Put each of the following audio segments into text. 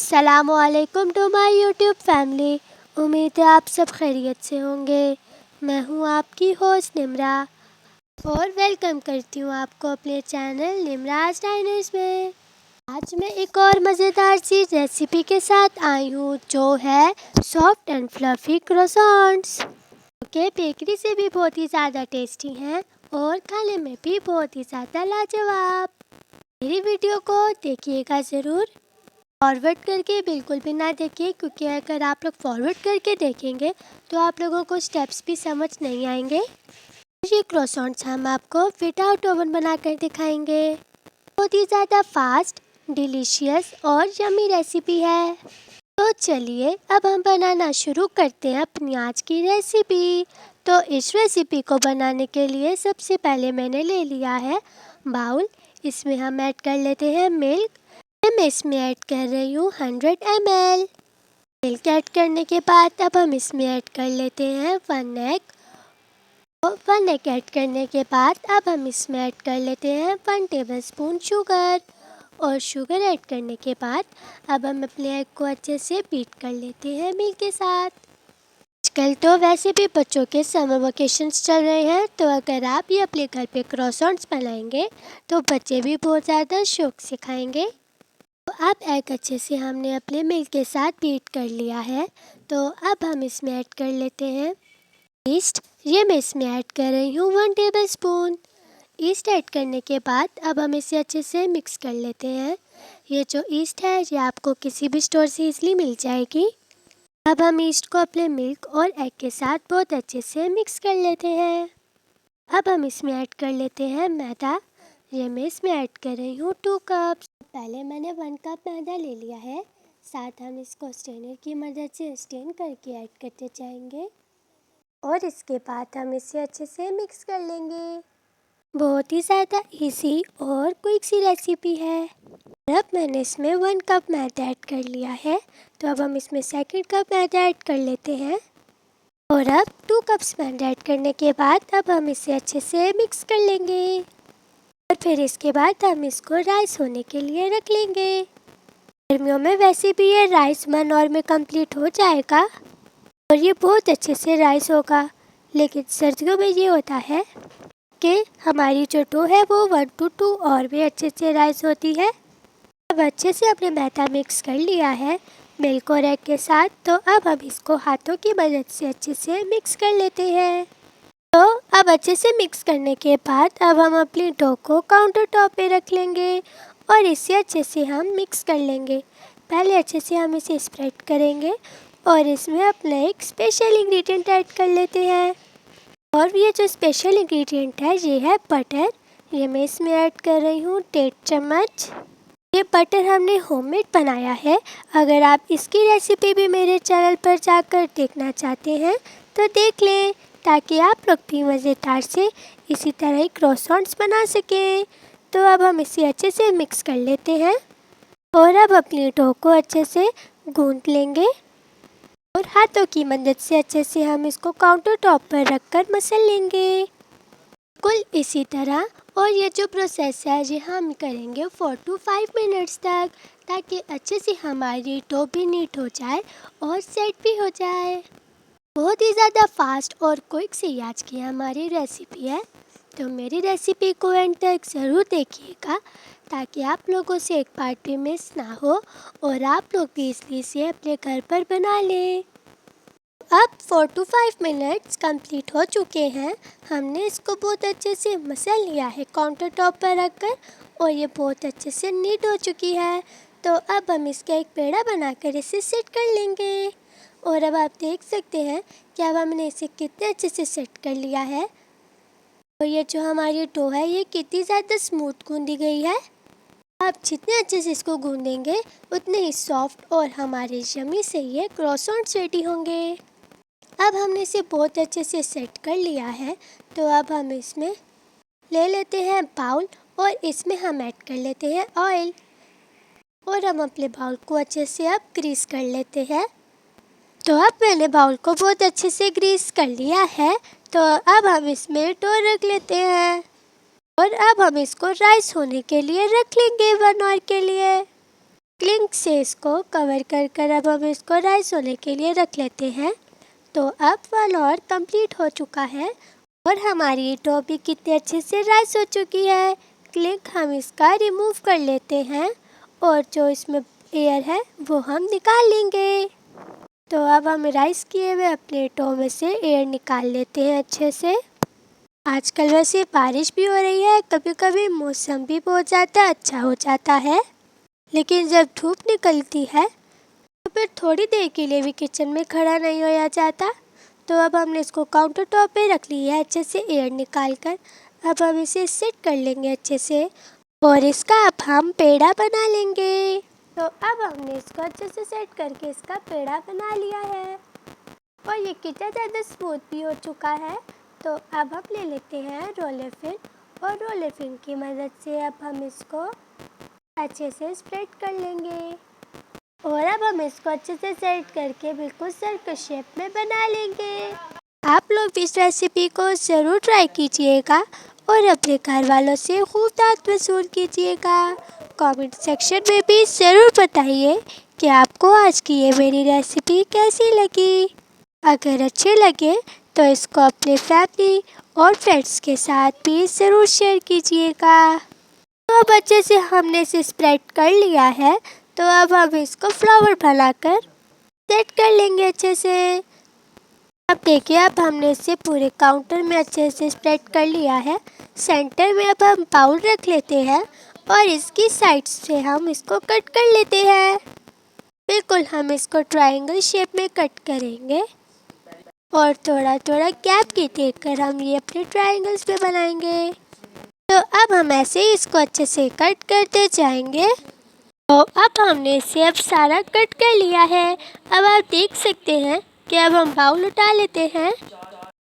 अस्सलामुअलैकुम to my YouTube family. उम्मीद है आप सब खैरियत से होंगे। मैं हूं आपकी होस्ट निम्रा और वेलकम करती हूं आपको अपने चैनल निम्राज डाइनर्स में। आज मैं एक और मज़ेदार सी रेसिपी के साथ आई हूं जो है सॉफ्ट एंड फ्लफी क्रोसॉन्ट्स, के बेकरी से भी बहुत ही ज़्यादा टेस्टी हैं और खाने में भी बहुत ही ज़्यादा लाजवाब। मेरी वीडियो को देखिएगा ज़रूर, फॉरवर्ड करके बिल्कुल भी ना देखिए, क्योंकि अगर आप लोग फॉरवर्ड करके देखेंगे तो आप लोगों को स्टेप्स भी समझ नहीं आएंगे। ये क्रोसॉन्ट्स हम आपको विदाउट ओवन बना कर दिखाएंगे। बहुत ही ज़्यादा फास्ट, डिलीशियस और यम्मी रेसिपी है। तो चलिए अब हम बनाना शुरू करते हैं अपनी आज की रेसिपी। तो इस रेसिपी को बनाने के लिए सबसे पहले मैंने ले लिया है बाउल। इसमें हम ऐड कर लेते हैं मिल्क। मैं इसमें ऐड कर रही हूँ 100 ml। मिल्क ऐड करने के बाद अब हम इसमें ऐड कर लेते हैं 1 एग। और 1 एग ऐड करने के बाद अब हम इसमें ऐड कर लेते हैं 1 टेबलस्पून शुगर। और शुगर ऐड करने के बाद अब हम अपने एग को अच्छे से बीट कर लेते हैं मिल्क के साथ। आजकल तो वैसे भी बच्चों के समर वेकेशंस चल रहे हैं, तो अगर आप ये अपने घर पे क्रोसॉन्ट्स बनाएंगे तो बच्चे भी बहुत ज़्यादा शौक से खाएंगे। तो अब एग अच्छे से हमने अपने मिल्क के साथ बीट कर लिया है। तो अब हम इसमें ऐड कर लेते हैं ईस्ट। ये मैं इसमें ऐड कर रही हूँ 1 टेबलस्पून। ईस्ट ऐड करने के बाद अब हम इसे अच्छे से मिक्स कर लेते हैं। ये जो ईस्ट है ये आपको किसी भी स्टोर से इजली मिल जाएगी। अब हम ईस्ट को अपने मिल्क और एग के साथ बहुत अच्छे से मिक्स कर लेते हैं। अब हम इसमें ऐड कर लेते हैं मैदा। ये मैं इसमें ऐड कर रही हूँ 2 कप्स। पहले मैंने 1 कप मैदा ले लिया है। साथ हम इसको स्ट्रेनर की मदद से स्ट्रेन करके ऐड करते जाएंगे और इसके बाद हम इसे अच्छे से मिक्स कर लेंगे। बहुत ही ज़्यादा इजी और क्विक सी रेसिपी है। अब मैंने इसमें 1 कप मैदा ऐड कर लिया है। तो अब हम इसमें 2 कप मैदा ऐड कर लेते हैं। और अब 2 कप्स मैदा ऐड करने के बाद अब हम इसे अच्छे से मिक्स कर लेंगे और फिर इसके बाद हम इसको राइस होने के लिए रख लेंगे। गर्मियों में वैसे भी ये राइस 1 आवर में कंप्लीट हो जाएगा और ये बहुत अच्छे से राइस होगा। लेकिन सर्दियों में ये होता है कि हमारी जो डो है वो 1 to 2 आवर में अच्छे से राइस होती है। अब अच्छे से अपने मैदा मिक्स कर लिया है मिल्क और एग के साथ। तो अब हम इसको हाथों की मदद से अच्छे से मिक्स कर लेते हैं। तो अब अच्छे से मिक्स करने के बाद अब हम अपनी डो को काउंटर टॉप पे रख लेंगे और इसे अच्छे से हम मिक्स कर लेंगे। पहले अच्छे से हम इसे स्प्रेड करेंगे और इसमें अपना एक स्पेशल इंग्रेडिएंट ऐड कर लेते हैं। और ये जो स्पेशल इंग्रेडिएंट है ये है बटर। ये मैं इसमें ऐड कर रही हूँ 1.5 चम्मच। ये बटर हमने होममेड बनाया है। अगर आप इसकी रेसिपी भी मेरे चैनल पर जाकर देखना चाहते हैं तो देख लें, ताकि आप लोग भी मज़ेदार से इसी तरह ही क्रोसॉन्ट्स बना सकें। तो अब हम इसे अच्छे से मिक्स कर लेते हैं और अब अपनी डो को अच्छे से गूंथ लेंगे और हाथों की मदद से अच्छे से हम इसको काउंटर टॉप पर रखकर मसल लेंगे बिल्कुल इसी तरह। और ये जो प्रोसेस है ये हम करेंगे 4 to 5 मिनट्स तक, ताकि अच्छे से हमारी डो भी नीट हो जाए और सेट भी हो जाए। बहुत ही ज़्यादा फास्ट और क्विक सी आज की हमारी रेसिपी है। तो मेरी रेसिपी को एंड तक ज़रूर देखिएगा, ताकि आप लोगों से एक पार्ट भी मिस ना हो और आप लोग भी इसलिए से अपने घर पर बना लें। अब 4 to 5 मिनट्स कंप्लीट हो चुके हैं। हमने इसको बहुत अच्छे से मसल लिया है काउंटर टॉप पर रखकर और ये बहुत अच्छे से नीट हो चुकी है। तो अब हम इसका एक पेड़ा बनाकर इसे सेट कर लेंगे। और अब आप देख सकते हैं कि अब हमने इसे कितने अच्छे से सेट कर लिया है और ये जो हमारी डो है ये कितनी ज़्यादा स्मूथ गूंदी गई है। आप जितने अच्छे से इसको गूंदेंगे उतने ही सॉफ्ट और हमारे यम्मी से ये क्रोसॉन्ट्स रेडी होंगे। अब हमने इसे बहुत अच्छे से सेट कर लिया है। तो अब हम इसमें ले लेते हैं बाउल और इसमें हम ऐड कर लेते हैं ऑयल और हम अपने बाउल को अच्छे से अब ग्रीस कर लेते हैं। तो अब मैंने बाउल को बहुत अच्छे से ग्रीस कर लिया है। तो अब हम इसमें डो रख लेते हैं और अब हम इसको राइस होने के लिए रख लेंगे 1 आवर के लिए। क्लिंग से इसको कवर कर अब हम इसको राइस होने के लिए रख लेते हैं। तो अब 1 आवर कंप्लीट हो चुका है और हमारी डो भी कितने अच्छे से राइस हो चुकी है। क्लिंग हम इसका रिमूव कर लेते हैं और जो इसमें एयर है वो हम निकाल लेंगे। तो अब हम राइस किए हुए अपने डो में से एयर निकाल लेते हैं अच्छे से। आजकल वैसे बारिश भी हो रही है, कभी कभी मौसम भी बहुत ज़्यादा अच्छा हो जाता है, लेकिन जब धूप निकलती है तो फिर थोड़ी देर के लिए भी किचन में खड़ा नहीं होया जाता। तो अब हमने इसको काउंटर टॉप पे रख लिया है अच्छे से एयर निकाल कर। अब हम इसे सेट कर लेंगे अच्छे से और इसका अब हम पेड़ा बना लेंगे। तो अब हमने इसको अच्छे से सेट करके इसका पेड़ा बना लिया है और ये कितना ज़्यादा स्मूथ भी हो चुका है। तो अब हम ले लेते हैं रोलर पिन और रोलर पिन की मदद से अब हम इसको अच्छे से स्प्रेड कर लेंगे और अब हम इसको अच्छे से सेट करके बिल्कुल सर्कल शेप में बना लेंगे। आप लोग भी इस रेसिपी को ज़रूर ट्राई कीजिएगा और अपने घर वालों से खूब दाद वसूल कीजिएगा। कमेंट सेक्शन में भी ज़रूर बताइए कि आपको आज की ये मेरी रेसिपी कैसी लगी। अगर अच्छे लगे तो इसको अपने फैमिली और फ्रेंड्स के साथ भी ज़रूर शेयर कीजिएगा। तो अब अच्छे से हमने इसे स्प्रेड कर लिया है। तो अब हम इसको फ्लावर बनाकर सेट कर लेंगे अच्छे से। अब देखिए अब हमने इसे पूरे काउंटर में अच्छे से स्प्रेड कर लिया है। सेंटर में अब हम बाउल रख लेते हैं और इसकी साइड से हम इसको कट कर लेते हैं। बिल्कुल हम इसको ट्रायंगल शेप में कट करेंगे और थोड़ा थोड़ा गैप की देकर हम ये अपने ट्रायंगल्स पे बनाएंगे। तो अब हम ऐसे ही इसको अच्छे से कट करते जाएंगे। तो अब हमने इसे अब सारा कट कर लिया है। अब आप देख सकते हैं कि अब हम बाउल उठा लेते हैं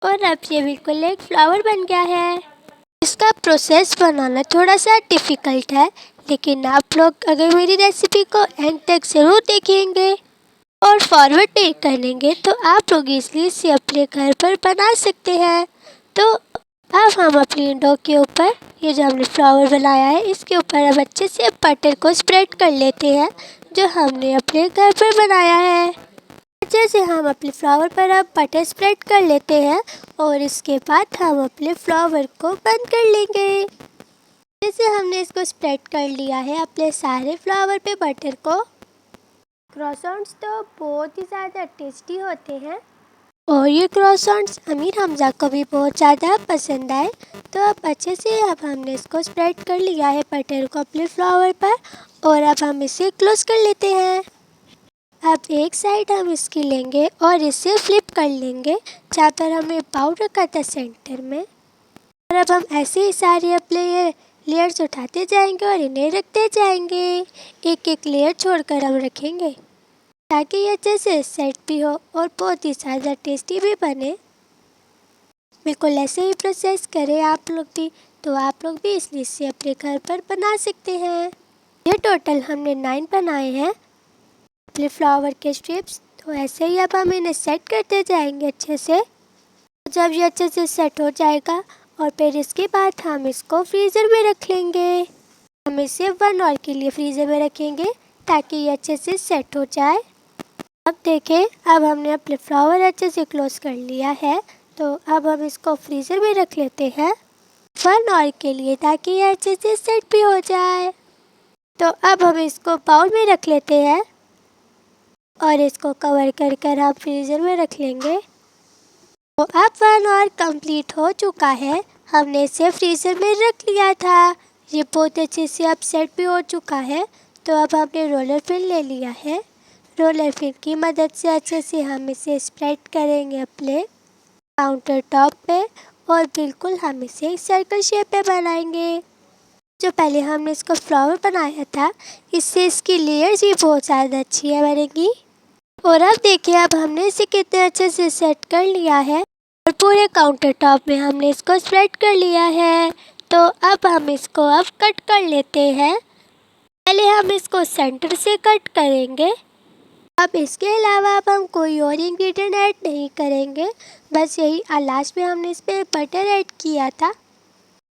और अब ये बिल्कुल एक फ्लावर बन गया है। इसका प्रोसेस बनाना थोड़ा सा डिफ़िकल्ट है, लेकिन आप लोग अगर मेरी रेसिपी को एंड तक ज़रूर देखेंगे और फॉरवर्ड टेक कर लेंगे तो आप लोग इसलिए इसे अपने घर पर बना सकते हैं। तो अब हम अपनी डो के ऊपर ये जो हमने फ्लावर बनाया है इसके ऊपर अब अच्छे से बटर को स्प्रेड कर लेते हैं जो हमने अपने घर पर बनाया है। अच्छे से हम अपने फ्लावर पर अब बटर स्प्रेड कर लेते हैं और इसके बाद हम अपने फ्लावर को बंद कर लेंगे। जैसे हमने इसको स्प्रेड कर लिया है अपने सारे फ्लावर पे बटर को। क्रॉसॉन्ट्स तो बहुत ही ज़्यादा टेस्टी होते हैं और ये क्रॉसॉन्ट्स अमीर हमज़ा को भी बहुत ज़्यादा पसंद आए। तो अब अच्छे से अब हमने इसको स्प्रेड कर लिया है बटर को अपने फ्लावर पर और अब हम इसे क्लोज कर लेते हैं। अब एक साइड हम इसकी लेंगे और इसे फ्लिप कर लेंगे जहाँ पर हमें बाउल रखा था सेंटर में। और अब हम ऐसे ही सारे अपने लेयर्स उठाते जाएंगे और इन्हें रखते जाएंगे। एक एक लेयर छोड़कर हम रखेंगे ताकि ये अच्छे से सेट भी हो और बहुत ही ज़्यादा टेस्टी भी बने। बिल्कुल ऐसे ही प्रोसेस करें आप लोग भी, तो आप लोग भी इसलिए इसे अपने घर पर बना सकते हैं। ये टोटल हमने 9 बनाए हैं अपने फ्लावर के स्ट्रिप्स। तो ऐसे ही अब हम इन्हें सेट करते जाएंगे अच्छे से। जब ये अच्छे से सेट हो जाएगा और फिर इसके बाद हम इसको फ्रीज़र में रख लेंगे। हम इसे 1 आवर के लिए फ्रीज़र में रखेंगे ताकि ये अच्छे से सेट हो जाए। अब देखें अब हमने अपने फ्लावर अच्छे से क्लोज कर लिया है। तो अब हम इसको फ्रीज़र में रख लेते हैं 1 आवर के लिए ताकि ये अच्छे से सेट भी हो जाए। तो अब हम इसको बाउल में रख लेते हैं और इसको कवर कर आप फ्रीज़र में रख लेंगे। तो अब 1 आवर कंप्लीट हो चुका है। हमने इसे फ्रीज़र में रख लिया था। ये बहुत अच्छे से अब सेट भी हो चुका है। तो अब हमने रोलर पिन ले लिया है। रोलर पिन की मदद से अच्छे से हम इसे स्प्रेड करेंगे अपने काउंटर टॉप पे और बिल्कुल हम इसे एक सर्कल शेप में बनाएंगे। जो पहले हमने इसका फ्लावर बनाया था इससे इसकी लेयर्स भी बहुत ज़्यादा अच्छी है बनेगी। और अब देखिए अब हमने इसे कितने अच्छे से सेट कर लिया है और पूरे काउंटर टॉप में हमने इसको स्प्रेड कर लिया है। तो अब हम इसको अब कट कर लेते हैं। पहले हम इसको सेंटर से कट करेंगे। अब इसके अलावा अब हम कोई और इंग्रेडिएंट ऐड नहीं करेंगे, बस यही लास्ट में हमने इस पर बटर ऐड किया था।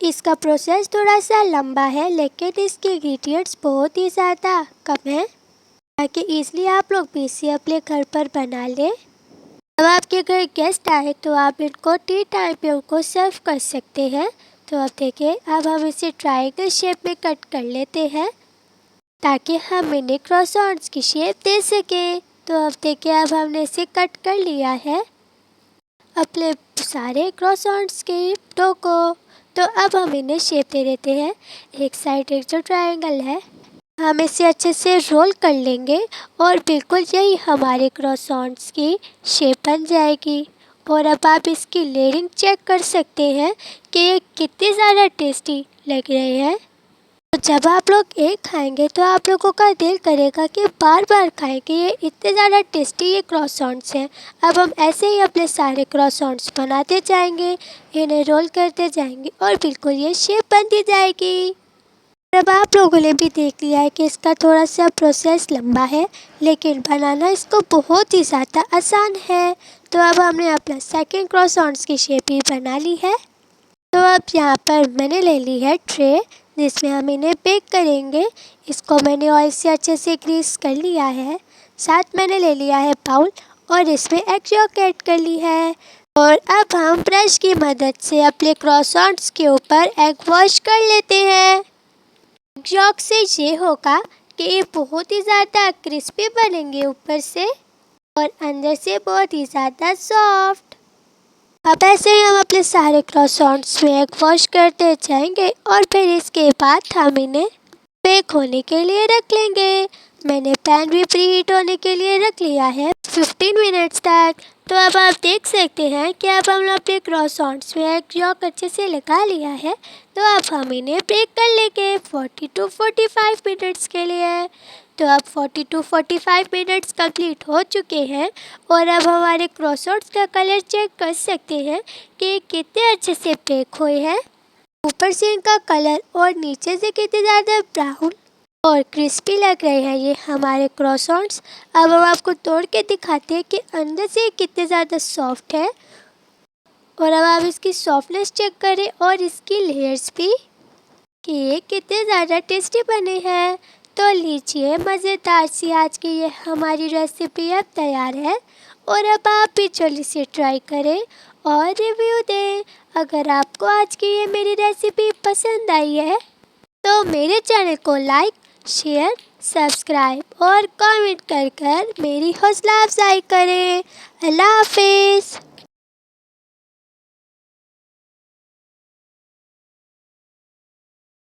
इसका प्रोसेस थोड़ा सा लंबा है लेकिन इसके इंग्रेडिएंट्स बहुत ही ज़्यादा कम है। ताकि ईज़िली आप लोग भी इसे अपने घर पर बना लें। अब आपके घर गेस्ट आए तो आप इनको टी टाइम पे उनको सर्व कर सकते हैं। तो अब देखिए, अब हम इसे ट्रायंगल शेप में कट कर लेते हैं ताकि हम मिनी क्रॉसॉन्ट्स की शेप दे सकें। तो अब देखिए, अब हमने इसे कट कर लिया है अपने सारे क्रॉसॉन्ट्स के डो को। तो अब हम इन्हें शेप दे देते हैं। एक साइड एक जो ट्रायंगल है, हम इसे अच्छे से रोल कर लेंगे और बिल्कुल यही हमारे क्रॉसॉन्ट्स की शेप बन जाएगी। और अब आप इसकी लेयरिंग चेक कर सकते हैं कि ये कितने ज़्यादा टेस्टी लग रहे हैं। तो जब आप लोग एक खाएंगे तो आप लोगों का दिल करेगा कि बार बार खाएं कि ये इतने ज़्यादा टेस्टी ये क्रॉसॉन्ट्स हैं। अब हम ऐसे ही अपने सारे क्रॉसॉन्ट्स बनाते जाएंगे, इन्हें रोल करते जाएंगे और बिल्कुल ये शेप बनती जाएगी। अब आप लोगों ने भी देख लिया है कि इसका थोड़ा सा प्रोसेस लंबा है, लेकिन बनाना इसको बहुत ही ज़्यादा आसान है। तो अब हमने अपना सेकंड क्रॉसॉन्ट्स की शेप ही बना ली है। तो अब यहाँ पर मैंने ले ली है ट्रे जिसमें हम इन्हें बेक करेंगे। इसको मैंने ऑयल से अच्छे से ग्रीस कर लिया है। साथ मैंने ले लिया है बाउल और इसमें एग यॉक ऐड कर ली है। और अब हम ब्रश की मदद से अपने क्रॉसॉन्ट्स के ऊपर एग वॉश कर लेते हैं। एग यॉक से ये होगा कि ये बहुत ही ज़्यादा क्रिस्पी बनेंगे ऊपर से और अंदर से बहुत ही ज़्यादा सॉफ्ट। अब ऐसे ही हम अपने सारे क्रॉसॉन्ट्स में एग वॉश करते जाएंगे और फिर इसके बाद हम इन्हें बेक होने के लिए रख लेंगे। मैंने पैन भी प्री हीट होने के लिए रख लिया है 15 मिनट्स तक। तो अब आप देख सकते हैं कि अब हम अपने क्रॉसॉन्ट्स में एग यॉक अच्छे से लगा लिया है। तो अब हम इन्हें बेक कर लेंगे 40 to 45 मिनट्स के लिए। तो अब 40 to 45 मिनट्स कंप्लीट हो चुके हैं और अब हमारे क्रॉसॉन्ट्स का कलर चेक कर सकते हैं कि कितने अच्छे से बेक हुए हैं। ऊपर से इनका कलर और नीचे से कितने ज़्यादा ब्राउन और क्रिस्पी लग रहे हैं ये हमारे क्रॉसॉन्ट्स। अब हम आपको तोड़ के दिखाते हैं कि अंदर से कितने ज़्यादा सॉफ्ट है। और अब आप इसकी सॉफ्टनेस चेक करें और इसकी लेयर्स भी कि ये कितने ज़्यादा टेस्टी बने हैं। तो लीजिए, मज़ेदार सी आज की ये हमारी रेसिपी अब तैयार है और अब आप भी जल्दी से ट्राई करें और रिव्यू दें। अगर आपको आज की ये मेरी रेसिपी पसंद आई है तो मेरे चैनल को लाइक, शेयर, सब्सक्राइब और कमेंट कर मेरी हौसला अफजाई करें। अल्लाह हाफिज़।